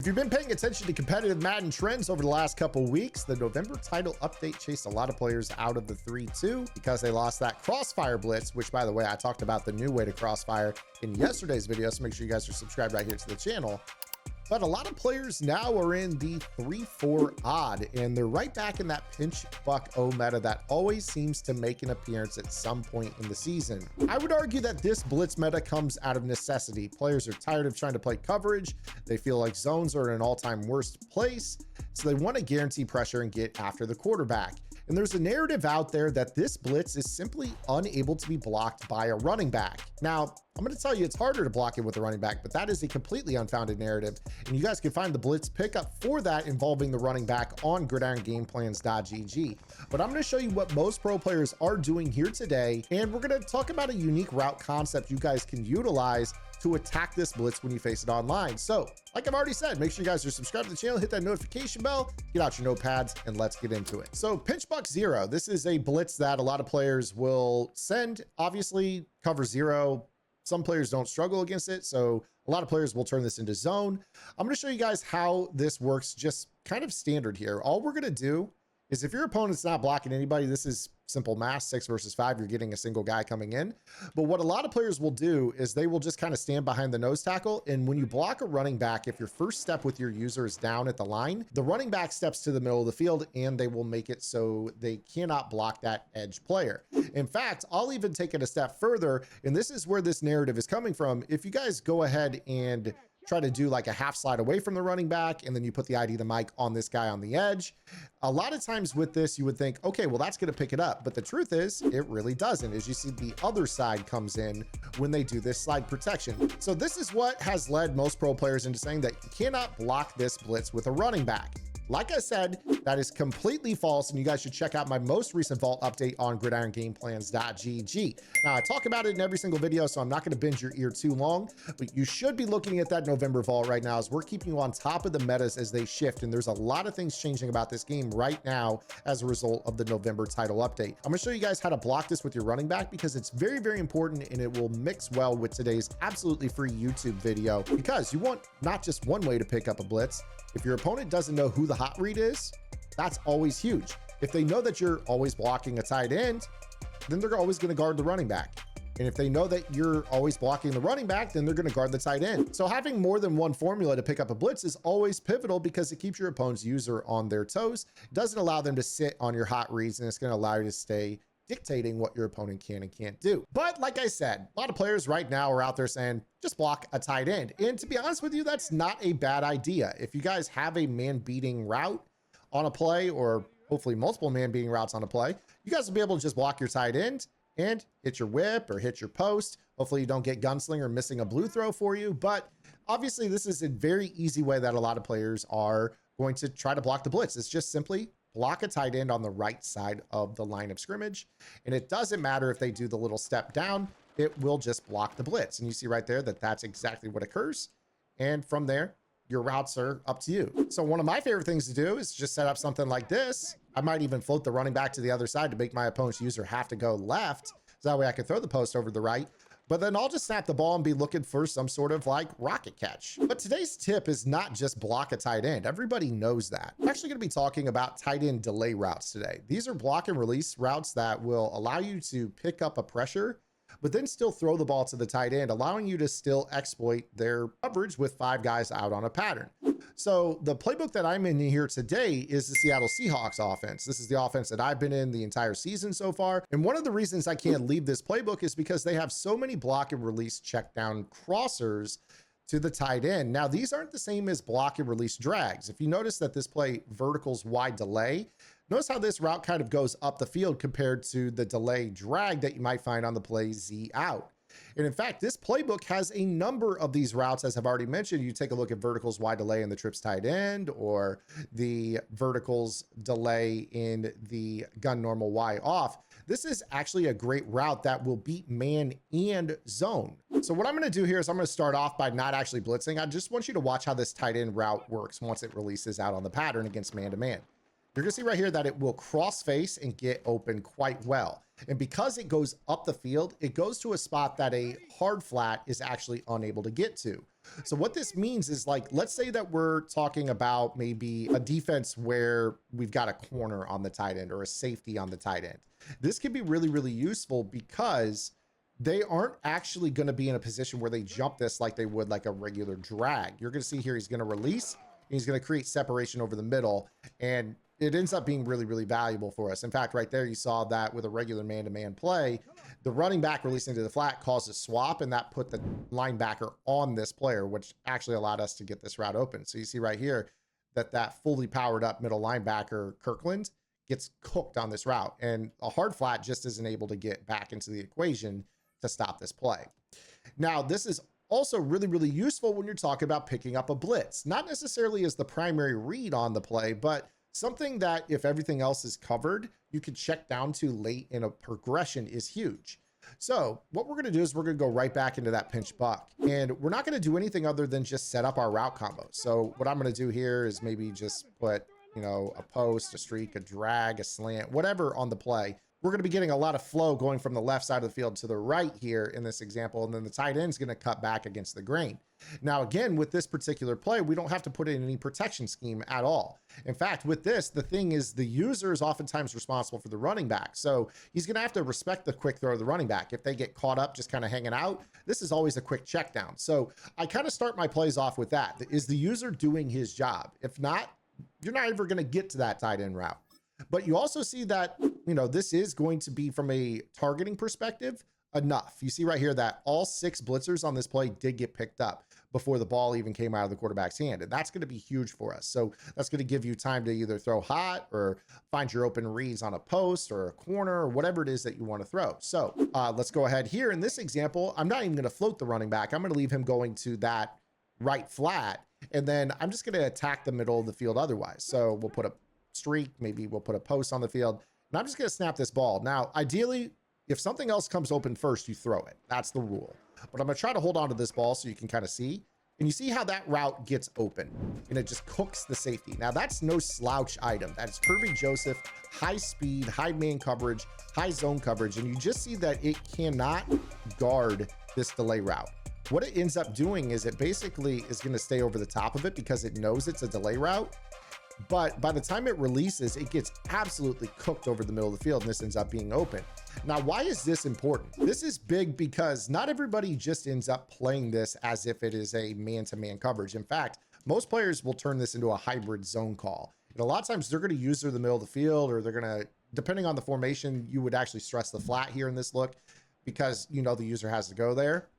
If you've been paying attention to competitive Madden trends over the last couple weeks, the November title update chased a lot of players out of the 3-2 because they lost that crossfire blitz, which, by the way, I talked about the new way to crossfire in yesterday's video, so make sure you guys are subscribed right here to the channel. But a lot of players now are in the 3-4 odd, and they're right back in that pinch buck O meta that always seems to make an appearance at some point in the season. I would argue that this blitz meta comes out of necessity. Players are tired of trying to play coverage. They feel like zones are in an all-time worst place, so they want to guarantee pressure and get after the quarterback. And there's a narrative out there that this blitz is simply unable to be blocked by a running back. Now, I'm going to tell you it's harder to block it with a running back, but that is a completely unfounded narrative. And you guys can find the blitz pickup for that involving the running back on gridirongameplans.gg. But I'm going to show you what most pro players are doing here today. And we're going to talk about a unique route concept you guys can utilize to attack this blitz when you face it online. So like I've already said, make sure you guys are subscribed to the channel, hit that notification bell, get out your notepads, and let's get into it. So pinch buck zero, this is a blitz that a lot of players will send. Obviously cover zero, some players don't struggle against it, so a lot of players will turn this into zone. I'm going to show you guys how this works just kind of standard here. All we're going to do is if your opponent's not blocking anybody, this is simple math, 6 versus 5, you're getting a single guy coming in. But what a lot of players will do is they will just kind of stand behind the nose tackle. And when you block a running back, if your first step with your user is down at the line, the running back steps to the middle of the field and they will make it so they cannot block that edge player. In fact, I'll even take it a step further. And this is where this narrative is coming from. If you guys go ahead and try to do like a half slide away from the running back, and then you put the ID the mic on this guy on the edge. A lot of times with this, you would think, okay, well, that's going to pick it up. But the truth is it really doesn't. As you see, the other side comes in when they do this slide protection. So this is what has led most pro players into saying that you cannot block this blitz with a running back. Like I said, that is completely false, and you guys should check out my most recent vault update on gridirongameplans.gg. Now, I talk about it in every single video, so I'm not going to bend your ear too long, but you should be looking at that November vault right now as we're keeping you on top of the metas as they shift, and there's a lot of things changing about this game right now as a result of the November title update. I'm going to show you guys how to block this with your running back because it's very, very important, and it will mix well with today's absolutely free YouTube video because you want not just one way to pick up a blitz. If your opponent doesn't know who the hot read is, that's always huge. If they know that you're always blocking a tight end, then they're always going to guard the running back. And if they know that you're always blocking the running back, then they're going to guard the tight end. So having more than one formula to pick up a blitz is always pivotal because it keeps your opponent's user on their toes. It doesn't allow them to sit on your hot reads, and it's going to allow you to stay dictating what your opponent can and can't do. But like I said, a lot of players right now are out there saying, just block a tight end. And to be honest with you, that's not a bad idea. If you guys have a man-beating route on a play, or hopefully multiple man-beating routes on a play, you guys will be able to just block your tight end and hit your whip or hit your post. Hopefully you don't get gunslinger missing a blue throw for you. But obviously this is a very easy way that a lot of players are going to try to block the blitz. It's just simply block a tight end on the right side of the line of scrimmage. And it doesn't matter if they do the little step down, it will just block the blitz. And you see right there that that's exactly what occurs. And from there, your routes are up to you. So one of my favorite things to do is just set up something like this. I might even float the running back to the other side to make my opponent's user have to go left. So that way I can throw the post over to the right. But then I'll just snap the ball and be looking for some sort of like rocket catch. But today's tip is not just block a tight end. Everybody knows that. I'm actually going to be talking about tight end delay routes today. These are block and release routes that will allow you to pick up a pressure, but then still throw the ball to the tight end, allowing you to still exploit their coverage with 5 guys out on a pattern. So the playbook that I'm in here today is the Seattle Seahawks offense. This is the offense that I've been in the entire season so far. And one of the reasons I can't leave this playbook is because they have so many block and release check down crossers to the tight end. Now, these aren't the same as block and release drags. If you notice that this play verticals wide delay, notice how this route kind of goes up the field compared to the delay drag that you might find on the play Z out. And in fact, this playbook has a number of these routes, as I've already mentioned. You take a look at verticals wide delay in the trips tight end, or the verticals delay in the gun normal Y off. This is actually a great route that will beat man and zone. So what I'm going to do here is I'm going to start off by not actually blitzing. I just want you to watch how this tight end route works once it releases out on the pattern against man-to-man. You're going to see right here that it will cross face and get open quite well. And because it goes up the field, it goes to a spot that a hard flat is actually unable to get to. So what this means is, like, let's say that we're talking about maybe a defense where we've got a corner on the tight end or a safety on the tight end. This can be really, really useful because they aren't actually going to be in a position where they jump this like they would like a regular drag. You're going to see here he's going to release. He's going to create separation over the middle, and it ends up being really, really valuable for us. In fact, right there, you saw that with a regular man-to-man play, the running back releasing to the flat caused a swap, and that put the linebacker on this player, which actually allowed us to get this route open. So you see right here that that fully powered up middle linebacker, Kirkland, gets cooked on this route, and a hard flat just isn't able to get back into the equation to stop this play. Now, this is also really, really useful when you're talking about picking up a blitz, not necessarily as the primary read on the play, but something that if everything else is covered, you can check down to late in a progression is huge. So what we're going to do is we're going to go right back into that pinch buck, and we're not going to do anything other than just set up our route combo. So what I'm going to do here is maybe just put, you know, a post, a streak, a drag, a slant, whatever on the play. We're going to be getting a lot of flow going from the left side of the field to the right here in this example, and then the tight end is going to cut back against the grain. Now, again, with this particular play, we don't have to put in any protection scheme at all. In fact, with this, the thing is the user is oftentimes responsible for the running back. So he's going to have to respect the quick throw of the running back. If they get caught up just kind of hanging out, this is always a quick check down. So I kind of start my plays off with that. Is the user doing his job? If not, you're not ever going to get to that tight end route. But you also see that, you know, this is going to be from a targeting perspective enough. You see right here that all 6 blitzers on this play did get picked up before the ball even came out of the quarterback's hand. And that's going to be huge for us. So that's going to give you time to either throw hot or find your open reads on a post or a corner or whatever it is that you want to throw. So let's go ahead here. In this example, I'm not even going to float the running back. I'm going to leave him going to that right flat. And then I'm just going to attack the middle of the field otherwise. So we'll put a streak, maybe we'll put a post on the field, and I'm just going to snap this ball. Now, ideally, if something else comes open first, you throw it. That's the rule. But I'm going to try to hold on to this ball so you can kind of see. And you see how that route gets open and it just cooks the safety. Now, that's no slouch item. That's Kirby Joseph, high speed, high man coverage, high zone coverage. And you just see that it cannot guard this delay route. What it ends up doing is it basically is going to stay over the top of it because it knows it's a delay route. But by the time it releases, it gets absolutely cooked over the middle of the field, and this ends up being open. Now, why is this important? This is big because not everybody just ends up playing this as if it is a man-to-man coverage. In fact, most players will turn this into a hybrid zone call. And a lot of times they're going to use the middle of the field, or they're going to, depending on the formation, you would actually stress the flat here in this look because you know the user has to go there.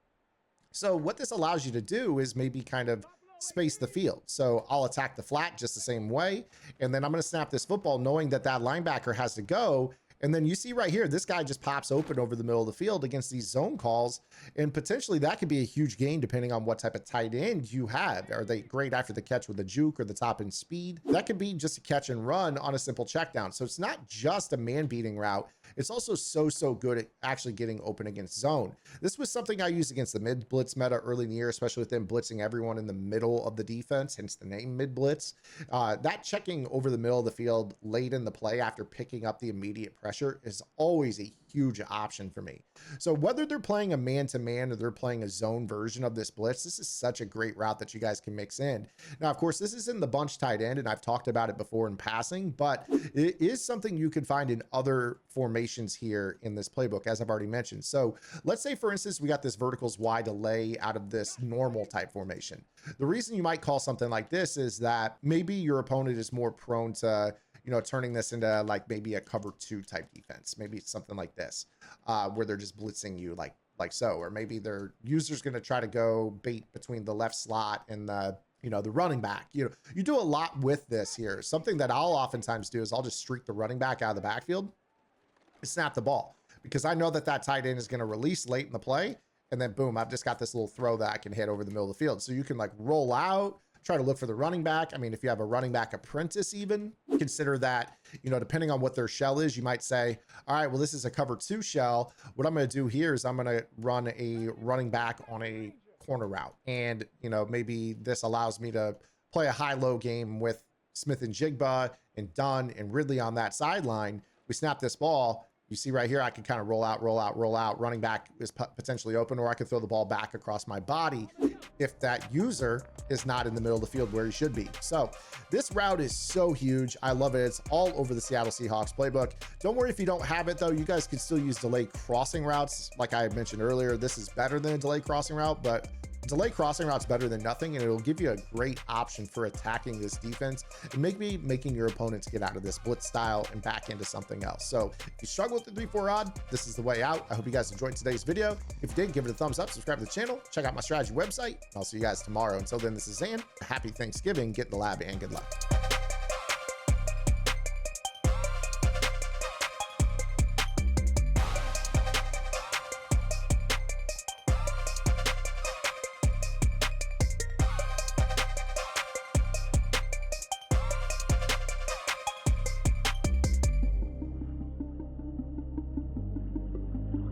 So what this allows you to do is maybe kind of space the field. So I'll attack the flat just the same way. And then I'm going to snap this football knowing that that linebacker has to go. And then you see right here, this guy just pops open over the middle of the field against these zone calls. And potentially that could be a huge gain depending on what type of tight end you have. Are they great after the catch with the juke or the top end speed? That could be just a catch and run on a simple check down. So it's not just a man beating route. It's also so good at actually getting open against zone. This was something I used against the mid blitz meta early in the year, especially with them blitzing everyone in the middle of the defense, hence the name mid blitz. That checking over the middle of the field late in the play after picking up the immediate pressure is always a huge option for me. So whether they're playing a man-to-man or they're playing a zone version of this blitz, this is such a great route that you guys can mix in. Now, of course, this is in the bunch tight end, and I've talked about it before in passing, but it is something you can find in other formations here in this playbook, as I've already mentioned. So let's say, for instance, we got this verticals Y delay out of this normal type formation. The reason you might call something like this is that maybe your opponent is more prone to, you know, turning this into like maybe a cover 2 type defense. Maybe it's something like this, where they're just blitzing you like so, or maybe their user's going to try to go bait between the left slot and the, you know, the running back. You know, you do a lot with this here. Something that I'll oftentimes do is I'll just streak the running back out of the backfield and snap the ball because I know that that tight end is going to release late in the play. And then boom, I've just got this little throw that I can hit over the middle of the field. So you can like roll out, try to look for the running back. I mean, if you have a running back apprentice, even consider that, you know, depending on what their shell is, you might say, all right, well, this is a cover 2 shell. What I'm going to do here is I'm going to run a running back on a corner route. And, you know, maybe this allows me to play a high-low game with Smith and Jigba and Dunn and Ridley on that sideline. We snap this ball. You see right here, I can kind of roll out, roll out, roll out. Running back is potentially open, or I can throw the ball back across my body if that user is not in the middle of the field where he should be. So this route is so huge. I love it. It's all over the Seattle Seahawks playbook. Don't worry if you don't have it though. You guys can still use delay crossing routes. Like I mentioned earlier, this is better than a delay crossing route, but delay crossing route's better than nothing, and it'll give you a great option for attacking this defense and maybe making your opponents get out of this blitz style and back into something else. So if you struggle with the 3-4 odd, this is the way out. I hope you guys enjoyed today's video. If you did, give it a thumbs up, subscribe to the channel, check out my strategy website, and I'll see you guys tomorrow. Until then, this is Zan. Happy Thanksgiving, get in the lab, and good luck.